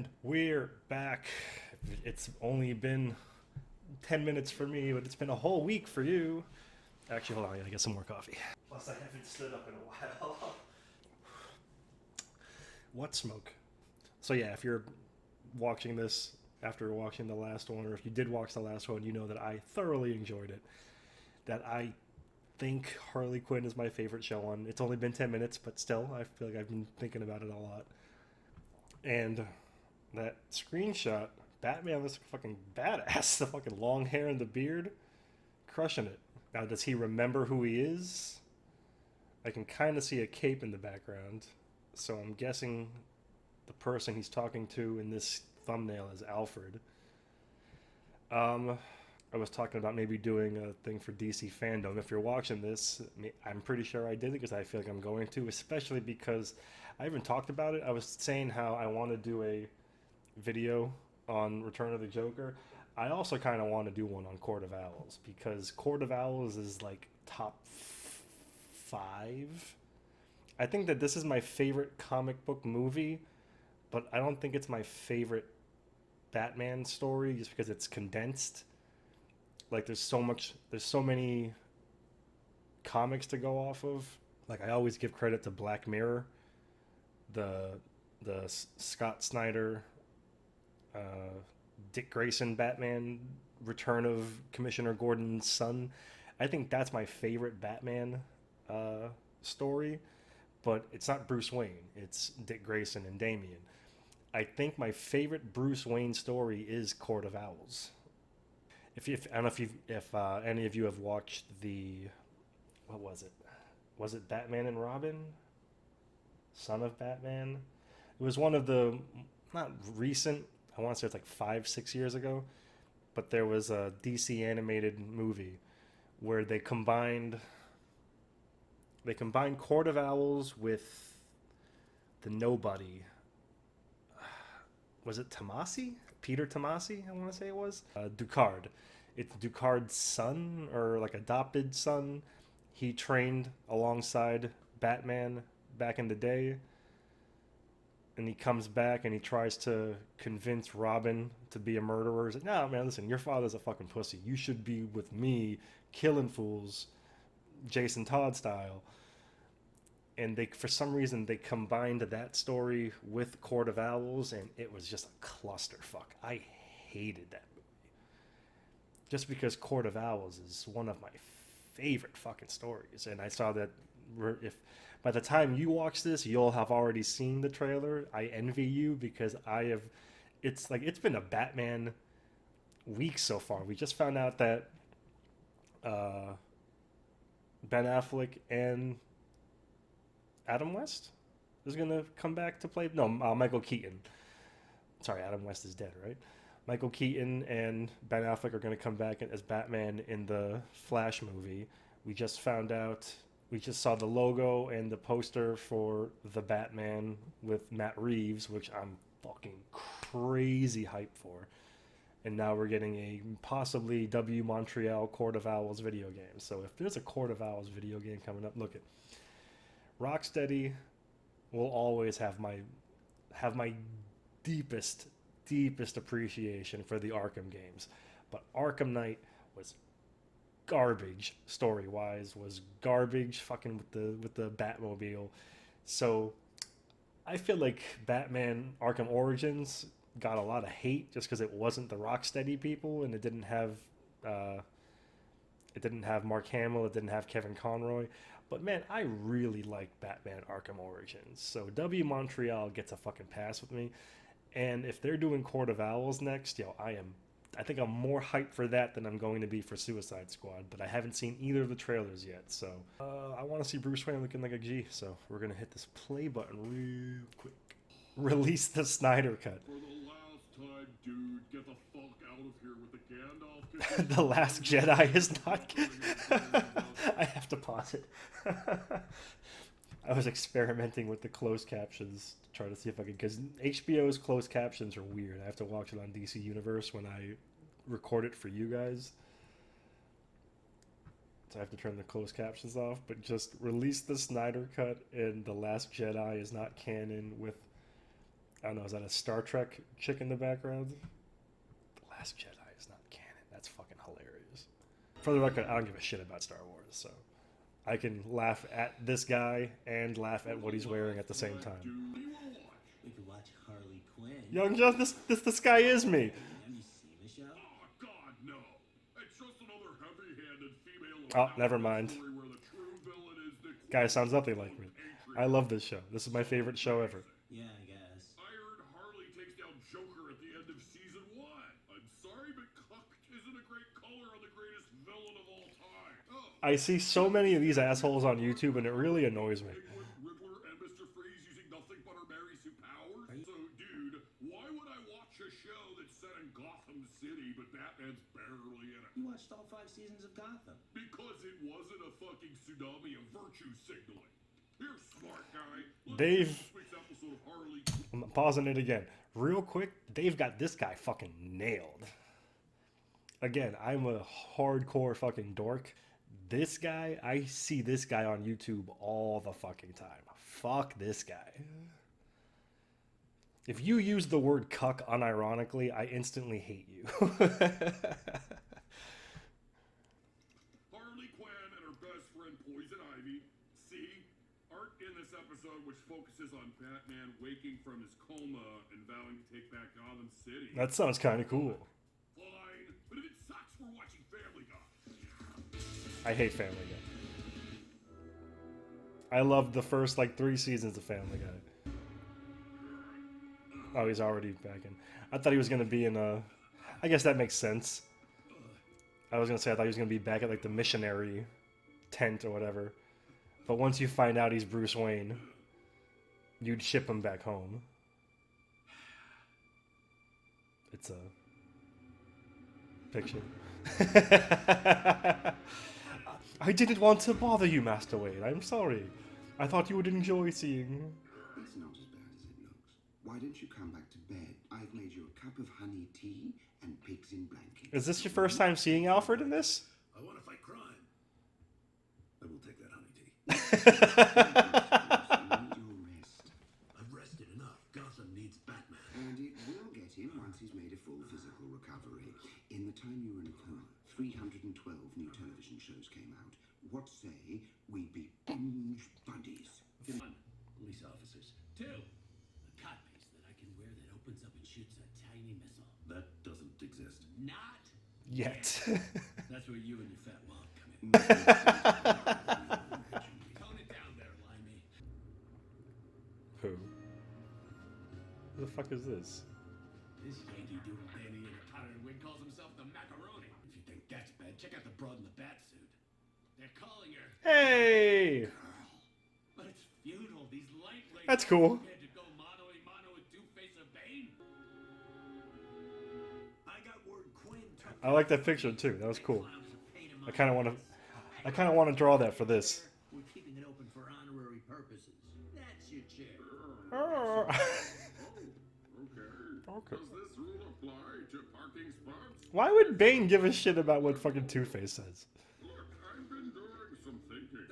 And we're back. It's only been 10 minutes for me, but it's been a whole week for you. Actually, hold on, I gotta get some more coffee. Plus, I haven't stood up in a while. What smoke? So, yeah, if you're watching this after watching the last one, or if you did watch the last one, you know that I thoroughly enjoyed it. That I think Harley Quinn is my favorite show on. It's only been 10 minutes, but still, I feel like I've been thinking about it a lot. And that screenshot, Batman was fucking badass. The fucking long hair and the beard, crushing it. Now, does he remember who he is? I can kind of see a cape in the background, so I'm guessing the person he's talking to in this thumbnail is Alfred. I was talking about maybe doing a thing for DC fandom. If you're watching this, I'm pretty sure I did it because I feel like I'm going to, especially because I haven't talked about it. I was saying how I want to do a video on Return of the Joker. I also kind of want to do one on Court of Owls because Court of Owls is like top five. I think that this is my favorite comic book movie, but I don't think it's my favorite Batman story just because it's condensed. Like there's so many comics to go off of. Like I always give credit to Black Mirror, the Scott Snyder, uh, Dick Grayson Batman, Return of Commissioner Gordon's son. I think that's my favorite Batman story, but it's not Bruce Wayne. It's Dick Grayson and Damian. I think my favorite Bruce Wayne story is Court of Owls. If I don't know if any of you have watched the what was it? Was it Batman and Robin? Son of Batman? It was one of the not recent. I want to say it's like 5-6 years ago, but there was a DC animated movie where they combined Court of Owls with the Nobody. Was it Tomasi? Peter Tomasi, I want to say it was. Ducard. It's Ducard's son, or like adopted son. He trained alongside Batman back in the day. And he comes back and he tries to convince Robin to be a murderer. He's like, no, man, listen, your father's a fucking pussy. You should be with me, killing fools, Jason Todd style. And they, for some reason, they combined that story with Court of Owls, and it was just a clusterfuck. I hated that movie just because Court of Owls is one of my favorite fucking stories, and I saw that if by the time you watch this, you'll have already seen the trailer. I envy you because I have. It's like it's been a Batman week so far. We just found out that Ben Affleck and Adam West is gonna come back to play. No, Michael Keaton. Sorry, Adam West is dead, right? Michael Keaton and Ben Affleck are gonna come back as Batman in the Flash movie. We just found out. We just saw the logo and the poster for the Batman with Matt Reeves, which I'm fucking crazy hyped for. And now we're getting a possibly W Montreal Court of Owls video game. So if there's a Court of Owls video game coming up, look at Rocksteady will always have my deepest appreciation for the Arkham games, but Arkham Knight was garbage story wise, was garbage fucking with the Batmobile. So I feel like Batman Arkham Origins got a lot of hate just because it wasn't the Rocksteady people and it didn't have Mark Hamill, it didn't have Kevin Conroy. But man, I really like Batman Arkham Origins. So W Montreal gets a fucking pass with me. And if they're doing Court of Owls next, I think I'm more hyped for that than I'm going to be for Suicide Squad. But I haven't seen either of the trailers yet. So I want to see Bruce Wayne looking like a G. So we're going to hit this play button real quick. Release the Snyder Cut. For the last time, dude, get the fuck out of here with the Gandalf. The Last Jedi is not. I have to pause it. I was experimenting with the closed captions to try to see if I could, because HBO's closed captions are weird. I have to watch it on DC Universe when I record it for you guys. So I have to turn the closed captions off, but just release the Snyder Cut and The Last Jedi is not canon with I don't know, is that a Star Trek chick in the background? The Last Jedi is not canon. That's fucking hilarious. For the record, I don't give a shit about Star Wars, so I can laugh at this guy and laugh at what he's wearing at the same time. We could watch Harley Quinn. Young John, this guy is me. Have you seen the show? Oh, God, no. It's just another heavy-handed female. Oh, never mind. story where the true villain is the Guy sounds nothing like me. I love this show. This is my favorite show ever. Yeah, I guess. I heard Harley takes down Joker at the end of season 1. I'm sorry, but cuck isn't a great color on the greatest villain of all time. Oh, I see so many of these assholes on YouTube, and it really annoys me. Penguin, Riddler, and Mr. Freeze using nothing but her Mary Sue powers? So, dude, why would I watch a show that's set in Gotham City, but Batman's barely in it? You watched all 5 seasons of Gotham. Because it wasn't a fucking tsunami of virtue signaling. You're a smart guy. Let's Dave. see this week's episode of Harley. I'm pausing it again. Real quick, Dave got this guy fucking nailed. Again, I'm a hardcore fucking dork. This guy, I see this guy on YouTube all the fucking time. Fuck this guy. If you use the word cuck unironically, I instantly hate you. Harley Quinn and her best friend Poison Ivy. See? Art in this episode which focuses on Batman waking from his coma and vowing to take back Gotham City. That sounds kind of cool. Fine, but if it sucks, we're watching Family Guy. I hate Family Guy. I loved the first like 3 seasons of Family Guy. Oh, he's already back in. I thought he was gonna be in a. I guess that makes sense. I was gonna say I thought he was gonna be back at like the missionary tent or whatever. But once you find out he's Bruce Wayne, you'd ship him back home. It's a picture. I didn't want to bother you, Master Wayne. I'm sorry. I thought you would enjoy seeing. It's not as bad as it looks. Why don't you come back to bed? I've made you a cup of honey tea and pigs in blankets. Is this your first time seeing Alfred in this? I want to fight crime. I will take that honey tea. You need your rest. I've rested enough. Gotham needs Batman. And it will get him once he's made a full physical recovery. In the time you were in a coma, 312 new television shows came out. What say we be binge buddies? 1. Police officers. 2. A codpiece that I can wear that opens up and shoots a tiny missile. That doesn't exist. Not Yet. That's where you and your fat mom come in. Tone it down there, Limey. Who? Who the fuck is this? This Yankee Doodle dandy in a powdered wig calls himself the Macaroni. If you think that's bad, check out the broad in the bat suit. They're calling her. Hey! But it's futile. These lightweight. That's cool. Can't you go mano a mano with Two-Face or Bane? I got word Quinn took. I like that picture too. That was cool. I kind of want to draw that for this. We're keeping it open for honorary purposes. That's your chair. Oh, okay. Okay. Does this rule apply to parking spots? Why would Bane give a shit about what fucking Two-Face says? Look, I've been doing some thinking.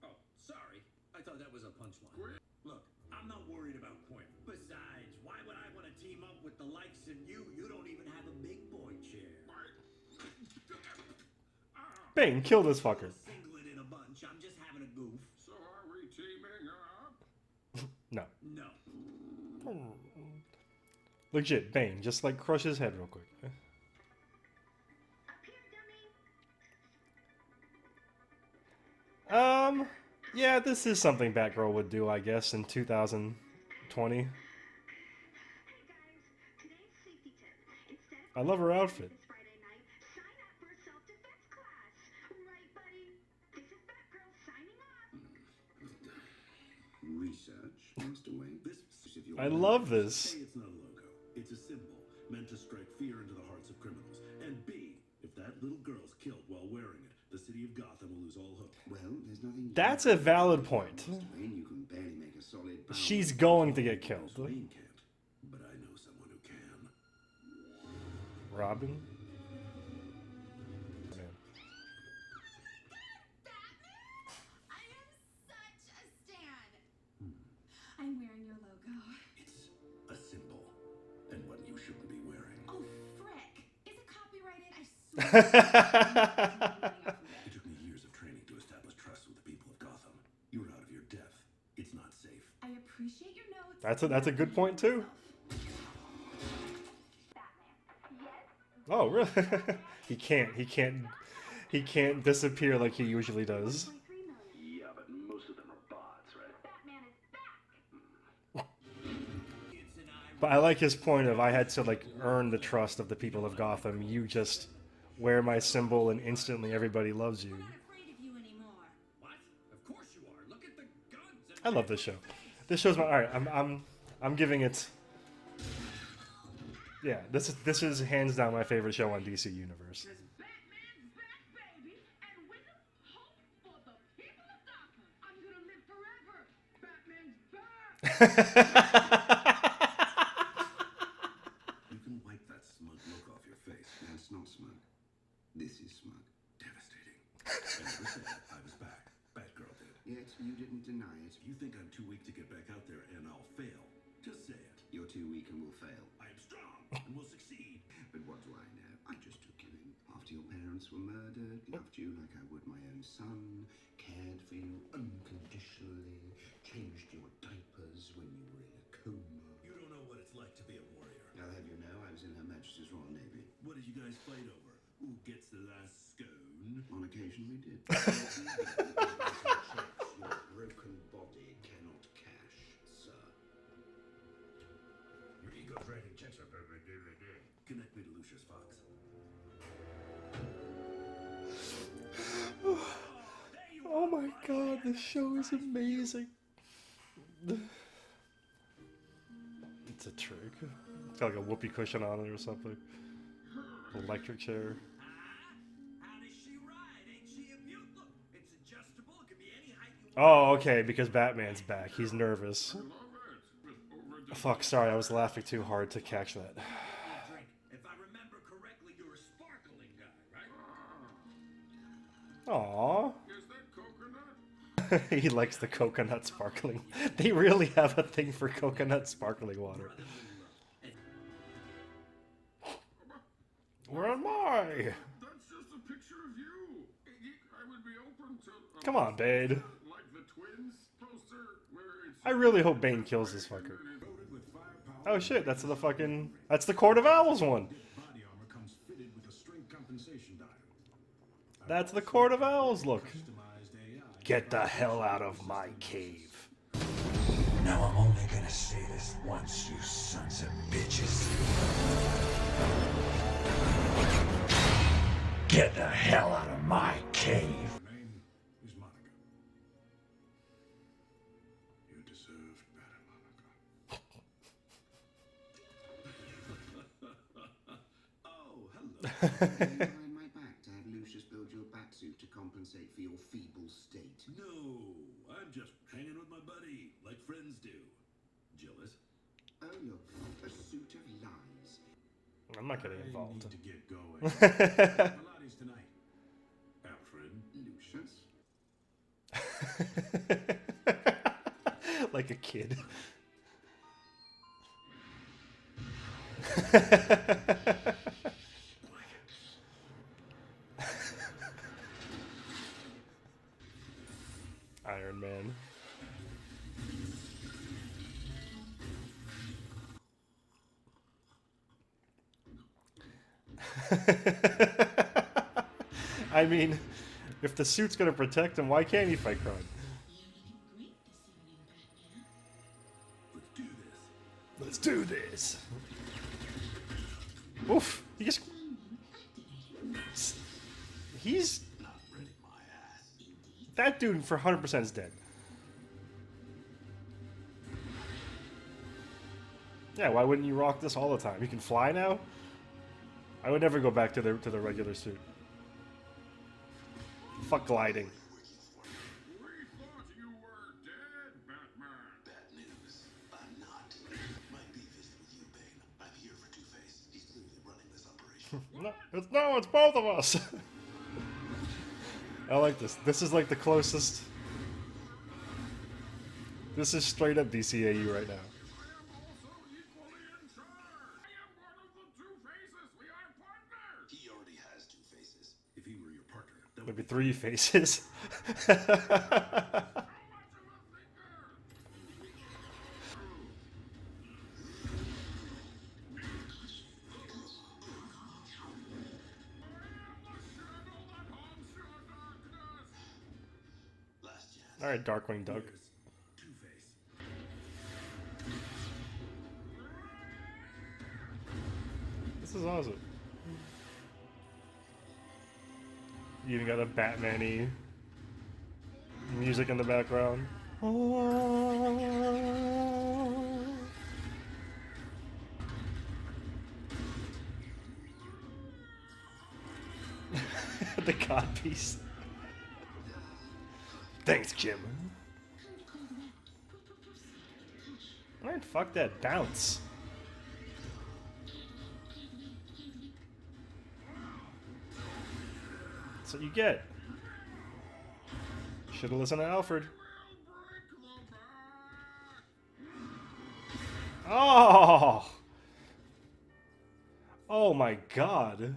Oh, sorry. I thought that was a punchline. Look, I'm not worried about Quinn. Besides, why would I want to team up with the likes of you? You don't even have a big boy chair. Bane, kill this fucker. Singlet in a bunch. I'm just having a goof. So are we teaming up? No. No. Legit, Bane, just like crush his head real quick. Yeah, this is something Batgirl would do, I guess, in 2020. I love her outfit. Research, Master Wayne. I love this. Say it's not a logo. It's a symbol meant to strike fear into the hearts of criminals. And B, if that little girl's killed while wearing it, the city of Gotham will lose all hope. Well, there's nothing. That's a valid point. Master Wayne, you can barely make a solid. Pound. She's going to get killed. Wayne can't, but I know someone who can. Robin? I am such a stan. I'm wearing It took me years of training to establish trust with the people of Gotham. You're out of your depth. It's not safe. I appreciate your notes. That's a good point too. Oh, really? He can't disappear like he usually does. Yeah, but most of them are bots, right? Batman is back. But I like his point of I had to like earn the trust of the people of Gotham. You just wear my symbol and instantly everybody loves you. We're not afraid of you anymore. What? Of course you are. Look at the guns. And I love this show. This show's my alright, I'm giving it. Yeah, this is hands down my favorite show on DC Universe. Batman's back, baby, and with him, hope for the people of Gotham. I'm gonna live forever. Batman's back. You can wipe that smug look off your face. That's not smug. This is smug. Devastating. I never said I was back. Batgirl did. Yet you didn't deny it. If you think I'm too weak to get back out there and I'll fail, just say it. You're too weak and will fail. I am strong and will succeed. But what do I know? I just took you in. After your parents were murdered, loved you like I would my own son, cared for you unconditionally, changed your diapers when you were in a coma. You don't know what it's like to be a warrior. I'll have you know I was in Her Majesty's Royal Navy. What did you guys fight over? Who gets the last scone? On occasion we did. Your broken body cannot cash, sir. Your ego dragging checks are very good. Connect me to Lucius Fox. Oh my god, this show is amazing. It's a trick. It's got like a whoopee cushion on it or something. Electric chair. How does she ride? Ain't she a beaut? Look, it's adjustable. It can be any height you Oh, want. okay, because Batman's back. He's nervous. Love it. With over Fuck, sorry, I was laughing too hard to catch that. Drink. If I remember correctly, you're a sparkling guy, right? Aww. Is that coconut? He likes the coconut sparkling. They really have a thing for coconut sparkling water. Where am I? That's just a picture of you. I would be open to. Come on, Bane. Like the twins poster where it's. I really hope Bane kills this fucker. Oh shit, that's the Court of Owls one. Body armor comes fitted with a strength compensation dial. That's the Court of Owls look. Customized AI. Get the hell out of my cave. Now I'm only gonna say this once, you sons of bitches. Get the hell out of my cave. Her name is Monica. You deserved better, Monica. Oh, hello. Behind my back to have Lucius build your batsuit to compensate for your feeble state. No, I'm just hanging with my buddy, like friends do. Jealous? Oh look, a suit of lies. I'm not getting I involved. need to get going. Pilates tonight. Alfred. Lucius? Like a kid. Iron Man. I mean, if the suit's gonna protect him, why can't he fight crime? Let's do this. Let's do this. Oof. He's Not ready my ass. that dude for 100% is dead. Yeah, why wouldn't you rock this all the time? You can fly now? I would never go back to the regular suit. Fuck gliding. We thought you were dead, Batman. Bad news. I'm not. My beef isn't with you, Bane. I'm here for Two-Face. He's clearly running this operation. No, it's both of us. I like this. This is like the closest. This is straight up DCAU right now. I am also equally in charge. I am one of the Two Faces. We are partners. He already has Two-Face. Maybe 3 faces. All right, Darkwing Duck. Two-Face. This is awesome. You even got a Batman-y music in the background. The codpiece. Thanks, Jim. Alright, fuck that. Bounce. That's what you get. Should've listened to Alfred. Oh! Oh my god.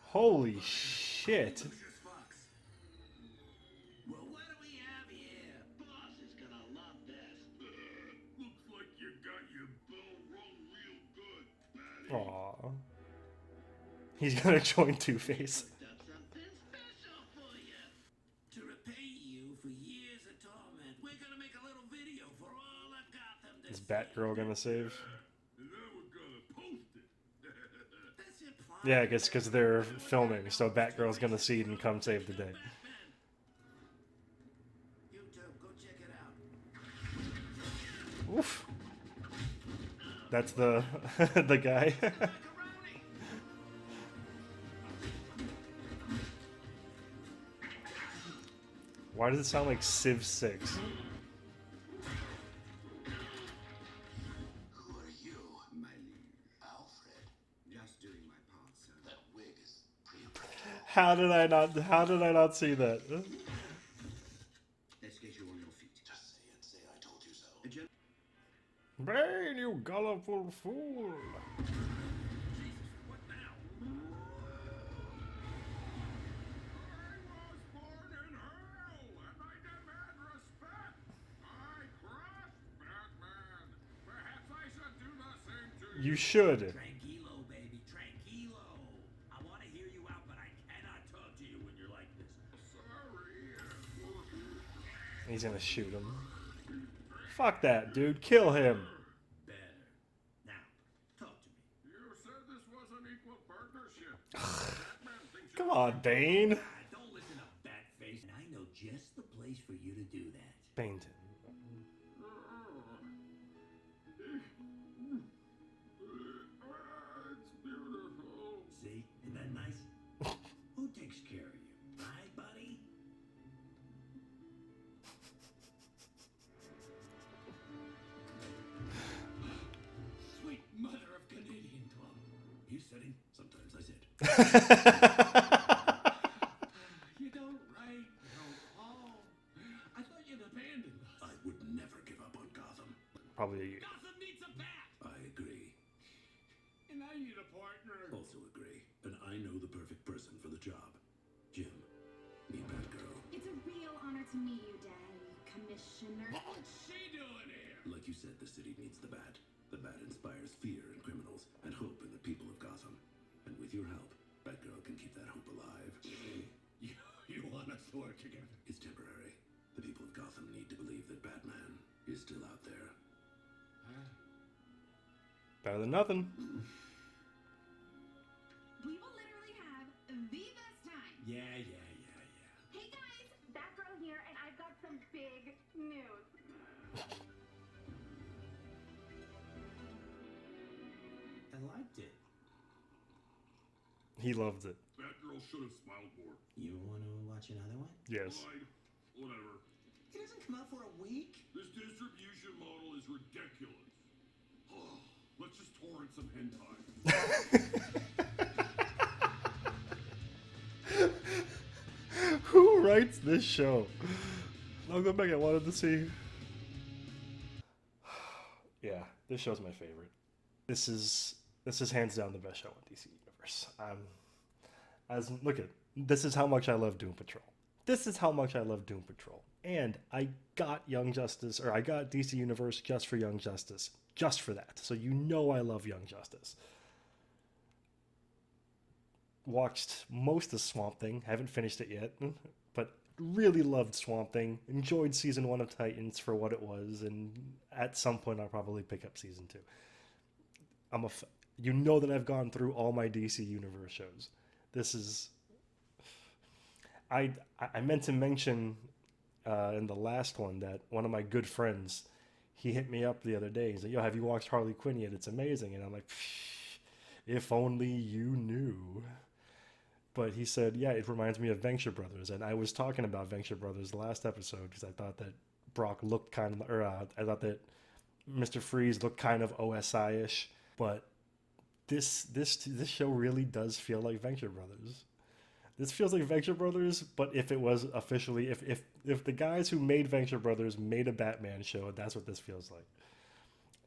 Holy shit. Well, what do we have here? Boss is gonna love this. Looks like you got your bell rung real good, Batty. Aw. He's gonna join Two-Face. Got something special for you. To repay you for years of torment, we're gonna make a little video for all of Gotham to Is see. Batgirl gonna save? And then we're gonna post it. That's implied. Yeah, I guess because they're filming, so Batgirl's gonna see it and come save the day. YouTube, go check it out. Oof. That's the the guy. Macaroni. Why does it sound like Civ 6? Who are you? My liege. Alfred. Just doing my part, sir. That wig is pretty. How did I not see that? Let's get you on your feet. Just say I told you so. A gen- Bane, you gullible fool! What now? I was born in hell, and I demand respect. I crushed Batman. Perhaps I should do the same to you. You should. Tranquilo, baby, tranquilo. I want to hear you out, but I cannot talk to you when you're like this. Sorry. He's gonna shoot him. Fuck that, dude. Kill him. Better. Now, talk to me. You said this was an equal partnership. Batman thinks Come on, Bane. Don't listen to Batface. And I know just the place for you to do that. Bane. It's beautiful. See? Isn't that nice? Who takes care of you? My buddy? Sweet mother of Canadian Club. You said him. Sometimes I said. You don't write, you don't call. I thought you'd abandoned us. I would never give up on Gotham. Probably. Gotham needs a bat! I agree. And I need a partner. Also agree. And I know the perfect person for the job. Jim. Meet Batgirl. It's a real honor to meet you, Daddy, Commissioner. What's she doing here? Like you said, the city needs the Bat. The Bat inspires fear in criminals and hope in the people of Gotham. And with your help, Batgirl can keep that hope alive. You want us to work together? It's temporary. The people of Gotham need to believe that Batman is still out there. Better than nothing. We will literally have the best time. Yeah. Hey guys, Batgirl here, and I've got some big news. I liked it. He loved it. Batgirl should have smiled more. You want to watch another one? Yes. Fine. Whatever. It doesn't come out for a week. This distribution model is ridiculous. Let's just torrent some hentai. Who writes this show? I'll go back. I wanted to see. Yeah, this show's my favorite. This is hands down the best show in DC Universe. As look at this is how much I love Doom Patrol. This is how much I love Doom Patrol. And I got Young Justice, or I got DC Universe just for Young Justice, just for that. So you know I love Young Justice. Watched most of Swamp Thing, haven't finished it yet, but really loved Swamp Thing. Enjoyed season 1 of Titans for what it was, and at some point I'll probably pick up season 2. You know that I've gone through all my DC Universe shows. This is I meant to mention in the last one that one of my good friends, he hit me up the other day. He's like, "Yo, have you watched Harley Quinn yet? It's amazing." And I'm like, if only you knew. But he said, yeah, it reminds me of Venture Brothers. And I was talking about Venture Brothers the last episode because I thought that Brock looked kind of, or I thought that Mr. Freeze looked kind of OSI-ish. But this show really does feel like Venture Brothers. This feels like Venture Brothers, but if it was officially, if the guys who made Venture Brothers made a Batman show, that's what this feels like.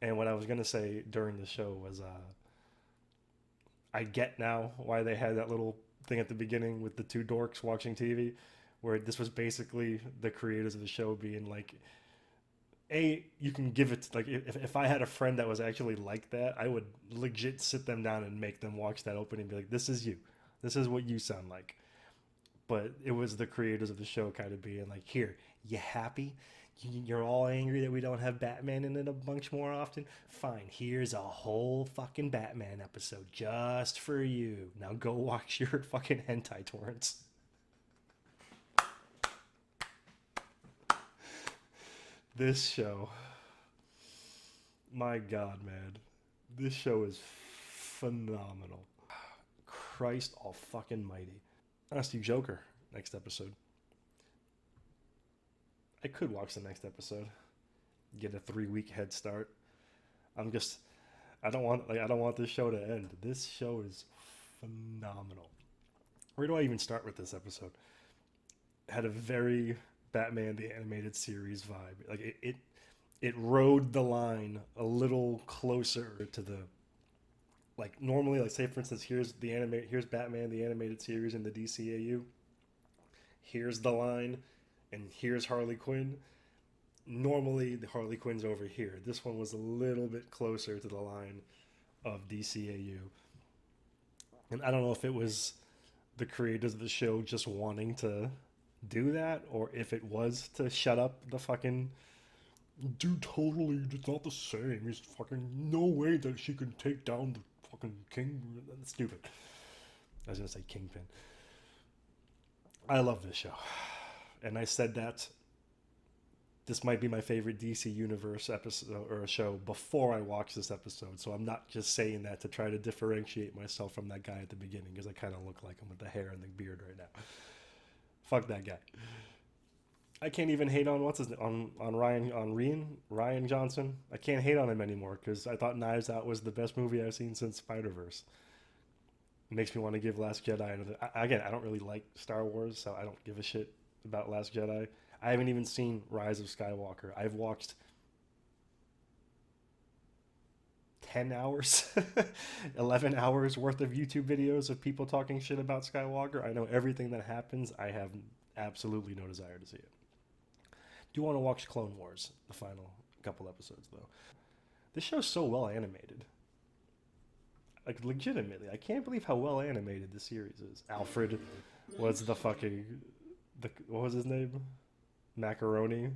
And what I was gonna say during the show was, I get now why they had that little thing at the beginning with the two dorks watching TV, where this was basically the creators of the show being like, you can give it, like, if I had a friend that was actually like that, I would legit sit them down and make them watch that opening and be like, this is you. This is what you sound like. But it was the creators of the show kind of being like, here, you happy? You're all angry that we don't have Batman in it a bunch more often? Fine, here's a whole fucking Batman episode just for you. Now go watch your fucking hentai torrents. This show, my God, man, this show is phenomenal. Christ all fucking mighty. Ask you Joker next episode. I could watch the next episode, get a 3-week head start. I don't want this show to end. This show is phenomenal. Where do I even start with this episode? It had a very Batman the Animated Series vibe. Like it rode the line a little closer to the, like, normally, like, say for instance, here's Batman the Animated Series in the DCAU. Here's the line, and here's Harley Quinn. Normally the Harley Quinn's over here. This one was a little bit closer to the line of DCAU. And I don't know if it was the creators of the show just wanting to do that, or if it was to shut up the fucking dude. Totally, it's not the same. It's fucking no way that she can take down the fucking king. That's stupid. I was gonna say Kingpin. I love this show, and I said that this might be my favorite DC Universe episode or a show before I watch this episode. So I'm not just saying that to try to differentiate myself from that guy at the beginning, because I kind of look like him with the hair and the beard right now. Fuck that guy. I can't even hate on what's his name, on Ryan Johnson. I can't hate on him anymore because I thought Knives Out was the best movie I've seen since Spider-Verse. It makes me want to give Last Jedi another. Again, I don't really like Star Wars, so I don't give a shit about Last Jedi. I haven't even seen Rise of Skywalker. I've watched 10 hours, 11 hours worth of YouTube videos of people talking shit about Skywalker. I know everything that happens. I have absolutely no desire to see it. Do want to watch Clone Wars, the final couple episodes, though. This show's so well animated. Like, legitimately, I can't believe how well animated this series is. Alfred was what was his name? Macaroni.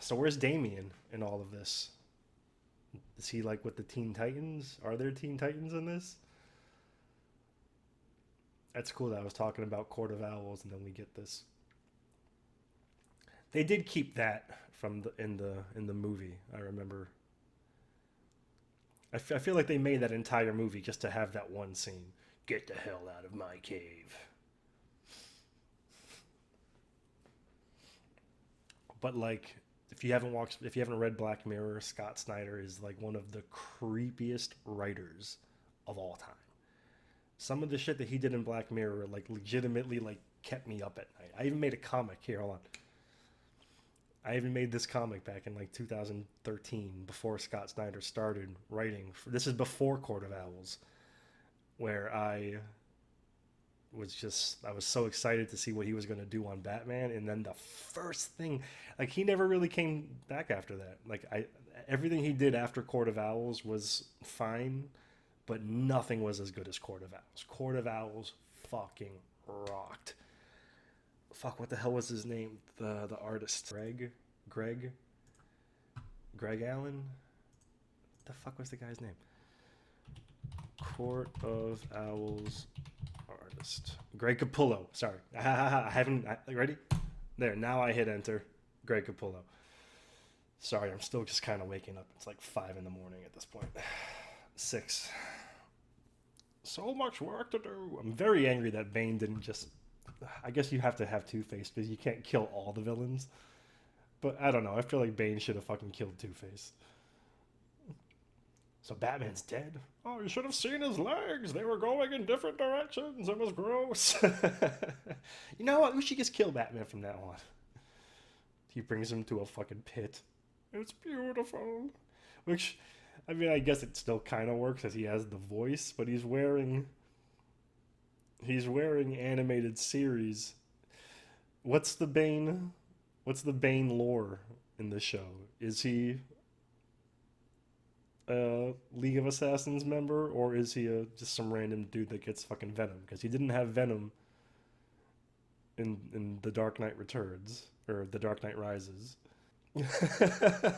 So where's Damien in all of this? Is he like with the Teen Titans? Are there Teen Titans in this? That's cool that I was talking about Court of Owls and then we get this. They did keep that from in the movie. I remember. I feel like they made that entire movie just to have that one scene. Get the hell out of my cave. But like, if you haven't read Black Mirror, Scott Snyder is like one of the creepiest writers of all time. Some of the shit that he did in Black Mirror, like, legitimately, like, kept me up at night. I even made a comic. Here, hold on. I even made this comic back in like 2013, before Scott Snyder started writing. This is before Court of Owls, where I was just, I was so excited to see what he was going to do on Batman. And then the first thing, like, he never really came back after that. Like, everything he did after Court of Owls was fine, but nothing was as good as Court of Owls. Court of Owls fucking rocked. Fuck, what the hell was his name? The artist. Greg Allen? What the fuck was the guy's name? Court of Owls artist. Greg Capullo. Sorry. I haven't. Ready? There. Now I hit enter. Greg Capullo. Sorry, I'm still just kind of waking up. It's like 5 in the morning at this point. 6. So much work to do. I'm very angry that Bane didn't just... I guess you have to have Two-Face because you can't kill all the villains. But I don't know. I feel like Bane should have fucking killed Two-Face. So Batman's dead? Oh, you should have seen his legs. They were going in different directions. It was gross. You know what? We should just kill Batman from now on. He brings him to a fucking pit. It's beautiful. Which, I mean, I guess it still kind of works as he has the voice, but he's wearing animated series. What's the Bane lore in the show? Is he a League of Assassins member, or is he just some random dude that gets fucking Venom? Because he didn't have Venom in The Dark Knight Returns, or The Dark Knight Rises.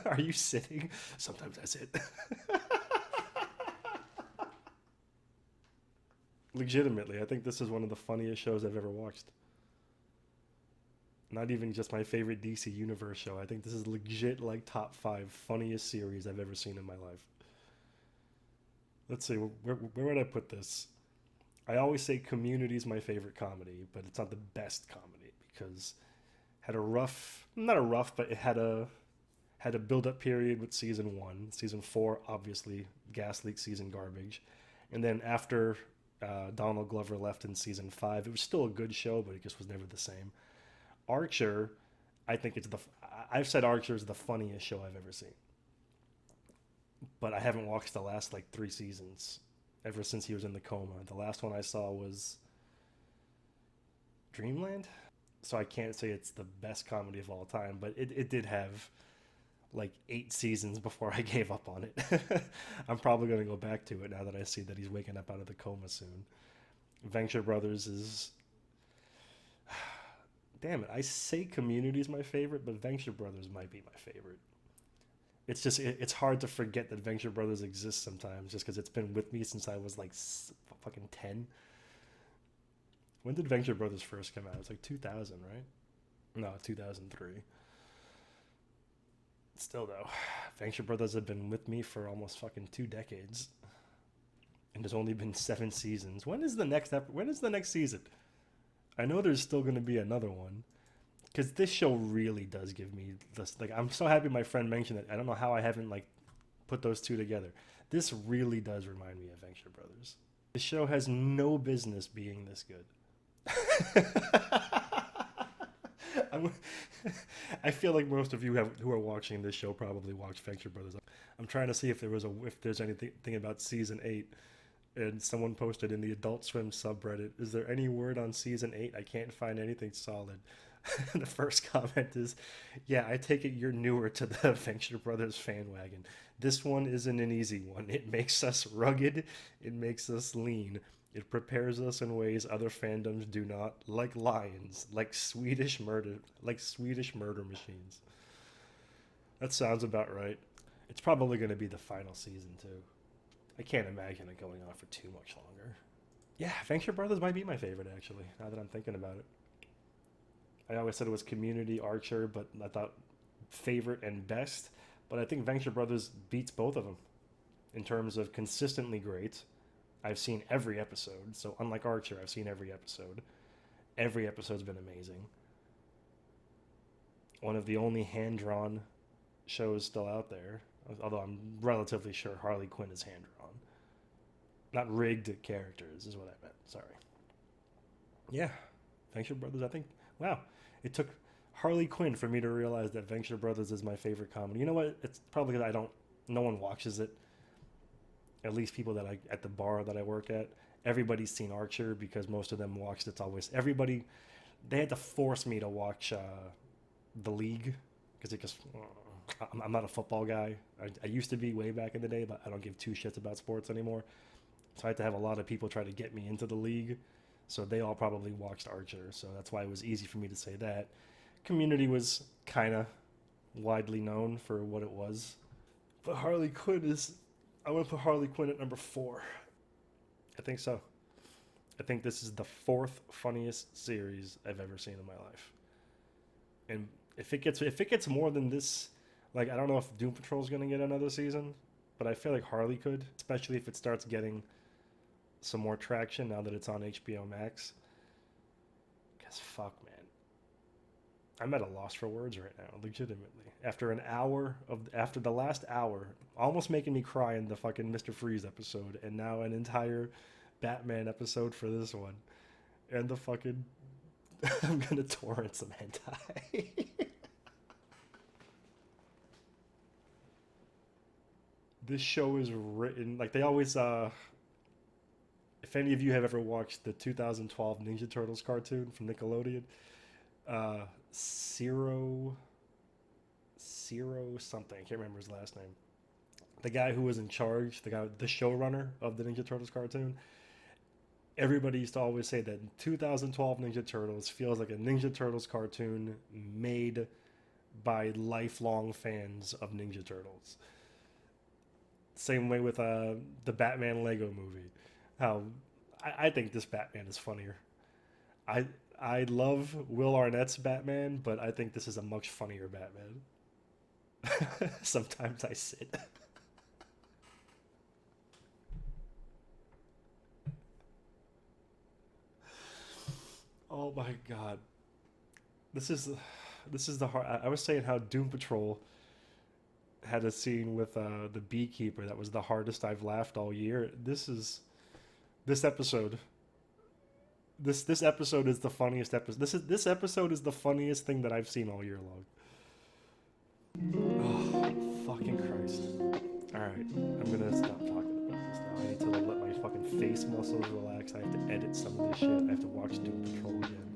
Are you sitting? Sometimes I sit. Legitimately, I think this is one of the funniest shows I've ever watched. Not even just my favorite DC Universe show. I think this is legit like top 5 funniest series I've ever seen in my life. Let's see, where would I put this? I always say Community is my favorite comedy, but it's not the best comedy because had a rough, not a rough, but it had a build-up period with season 1. Season 4, obviously, gas leak season garbage. And then after Donald Glover left in season 5, it was still a good show, but it just was never the same. Archer, I think I've said Archer is the funniest show I've ever seen. But I haven't watched the last, 3 seasons ever since he was in the coma. The last one I saw was Dreamland? So I can't say it's the best comedy of all time, but it did have 8 seasons before I gave up on it. I'm probably going to go back to it now that I see that he's waking up out of the coma soon. Venture Brothers is... Damn it, I say Community is my favorite, but Venture Brothers might be my favorite. It's just, it's hard to forget that Venture Brothers exists sometimes, just because it's been with me since I was fucking 10. When did Venture Brothers first come out? It was 2000, right? No, 2003. Still though, Venture Brothers have been with me for almost fucking 2 decades. And there's only been 7 seasons. When is the next season? I know there's still going to be another one. Because this show really does give me this. I'm so happy my friend mentioned it. I don't know how I haven't put those two together. This really does remind me of Venture Brothers. This show has no business being this good. I feel like most of you who are watching this show probably watched Venture Brothers. I'm trying to see if there's anything about season 8. And someone posted in the Adult Swim subreddit, is there any word on season 8? I can't find anything solid. The first comment is, yeah, I take it you're newer to the Venture Brothers fan wagon. This one isn't an easy one. It makes us rugged. It makes us lean. It prepares us in ways other fandoms do not, like lions, like Swedish murder machines. That sounds about right. It's probably going to be the final season too. I can't imagine it going on for too much longer. Yeah, Venture Brothers might be my favorite actually, now that I'm thinking about it. I always said it was Community, Archer, but I thought favorite and best. But I think Venture Brothers beats both of them in terms of consistently great. I've seen every episode, so unlike Archer, I've seen every episode. Every episode's been amazing. One of the only hand-drawn shows still out there, although I'm relatively sure Harley Quinn is hand-drawn. Not rigged characters is what I meant, sorry. Yeah, Venture Brothers, I think, wow. It took Harley Quinn for me to realize that Venture Brothers is my favorite comedy. You know what? It's probably because no one watches it. At least people at the bar that I work at. everybody's seen Archer because most of them watched It's Always everybody. They had to force me to watch The League because I'm not a football guy. I used to be way back in the day, but I don't give two shits about sports anymore. So I had to have a lot of people try to get me into The League. So they all probably watched Archer. So that's why it was easy for me to say that. Community was kind of widely known for what it was. But Harley Quinn is... I want to put Harley Quinn at number 4. I think so. I think this is the 4th funniest series I've ever seen in my life. And if it gets more than this, like, I don't know if Doom Patrol is going to get another season, but I feel like Harley could, especially if it starts getting some more traction now that it's on HBO Max. Because fuck, man. I'm at a loss for words right now, legitimately. After the last hour, almost making me cry in the fucking Mr. Freeze episode, and now an entire Batman episode for this one. And the fucking... I'm gonna torrent some hentai. This show is written... Like, they always... if any of you have ever watched the 2012 Ninja Turtles cartoon from Nickelodeon, Zero something, I can't remember his last name. The guy who was in charge, the showrunner of the Ninja Turtles cartoon, everybody used to always say that 2012 Ninja Turtles feels like a Ninja Turtles cartoon made by lifelong fans of Ninja Turtles. Same way with the Batman Lego movie. How I think this Batman is funnier. I love Will Arnett's Batman, but I think this is a much funnier Batman. Sometimes I sit. Oh my god. This is the hard. I was saying how Doom Patrol had a scene with the beekeeper that was the hardest I've laughed all year. This episode is the funniest episode. This episode is the funniest thing that I've seen all year long. Oh, fucking Christ. Alright, I'm gonna stop talking about this now. I need to let my fucking face muscles relax. I have to edit some of this shit. I have to watch Doom Patrol again.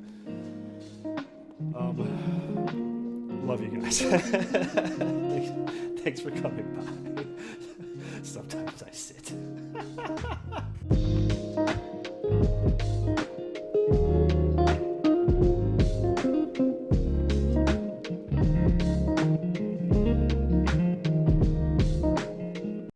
Love you guys. Thanks for coming by. Sometimes I sit.